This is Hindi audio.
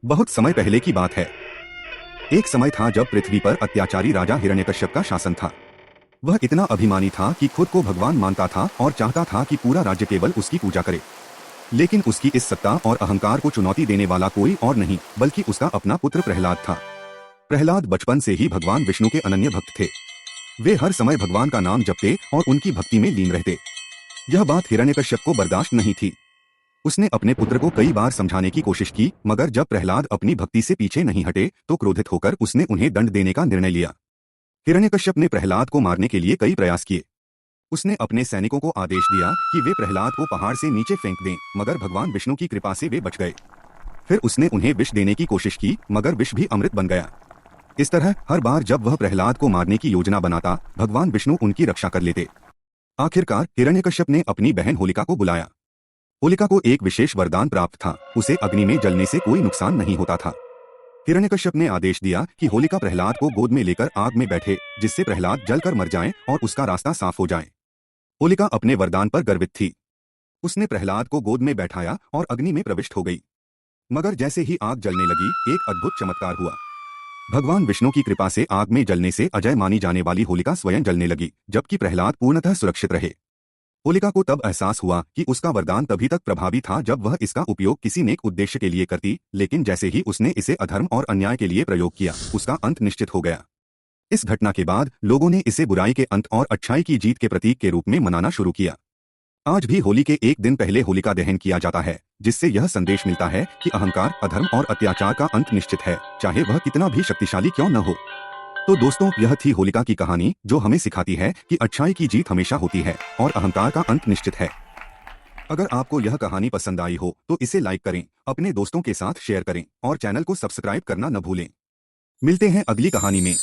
बहुत समय पहले की बात है। एक समय था जब पृथ्वी पर अत्याचारी राजा हिरण्यकश्यप का शासन था। वह इतना अभिमानी था कि खुद को भगवान मानता था और चाहता था कि पूरा राज्य केवल उसकी पूजा करे। लेकिन उसकी इस सत्ता और अहंकार को चुनौती देने वाला कोई और नहीं बल्कि उसका अपना पुत्र प्रहलाद था। प्रहलाद बचपन से ही भगवान विष्णु के अनन्य भक्त थे। वे हर समय भगवान का नाम जपते और उनकी भक्ति में लीन रहते। यह बात हिरण्यकश्यप को बर्दाश्त नहीं थी। उसने अपने पुत्र को कई बार समझाने की कोशिश की, मगर जब प्रहलाद अपनी भक्ति से पीछे नहीं हटे तो क्रोधित होकर उसने उन्हें दंड देने का निर्णय लिया। हिरण्यकश्यप ने प्रहलाद को मारने के लिए कई प्रयास किए। उसने अपने सैनिकों को आदेश दिया कि वे प्रहलाद को पहाड़ से नीचे फेंक दें, मगर भगवान विष्णु की कृपा से वे बच गए। फिर उसने उन्हें विष देने की कोशिश की, मगर विष भी अमृत बन गया। इस तरह हर बार जब वह प्रहलाद को मारने की योजना बनाता, भगवान विष्णु उनकी रक्षा कर लेते। आखिरकार हिरण्यकश्यप ने अपनी बहन होलिका को बुलाया। होलिका को एक विशेष वरदान प्राप्त था, उसे अग्नि में जलने से कोई नुकसान नहीं होता था। हिरण्यकश्यप ने आदेश दिया कि होलिका प्रहलाद को गोद में लेकर आग में बैठे, जिससे प्रहलाद जलकर मर जाए और उसका रास्ता साफ हो जाए। होलिका अपने वरदान पर गर्वित थी। उसने प्रहलाद को गोद में बैठाया और अग्नि में प्रविष्ट हो गई। मगर जैसे ही आग जलने लगी, एक अद्भुत चमत्कार हुआ। भगवान विष्णु की कृपा से आग में जलने से अजय मानी जाने वाली होलिका स्वयं जलने लगी, जबकि प्रहलाद पूर्णतः सुरक्षित रहे। होलिका को तब एहसास हुआ कि उसका वरदान तभी तक प्रभावी था जब वह इसका उपयोग किसी नेक उद्देश्य के लिए करती, लेकिन जैसे ही उसने इसे अधर्म और अन्याय के लिए प्रयोग किया, उसका अंत निश्चित हो गया। इस घटना के बाद लोगों ने इसे बुराई के अंत और अच्छाई की जीत के प्रतीक के रूप में मनाना शुरू किया। आज भी होली के एक दिन पहले होलिका दहन किया जाता है, जिससे यह संदेश मिलता है कि अहंकार, अधर्म और अत्याचार का अंत निश्चित है, चाहे वह कितना भी शक्तिशाली क्यों न हो। तो दोस्तों, यह थी होलिका की कहानी, जो हमें सिखाती है कि अच्छाई की जीत हमेशा होती है और अहंकार का अंत निश्चित है। अगर आपको यह कहानी पसंद आई हो तो इसे लाइक करें, अपने दोस्तों के साथ शेयर करें और चैनल को सब्सक्राइब करना न भूलें। मिलते हैं अगली कहानी में।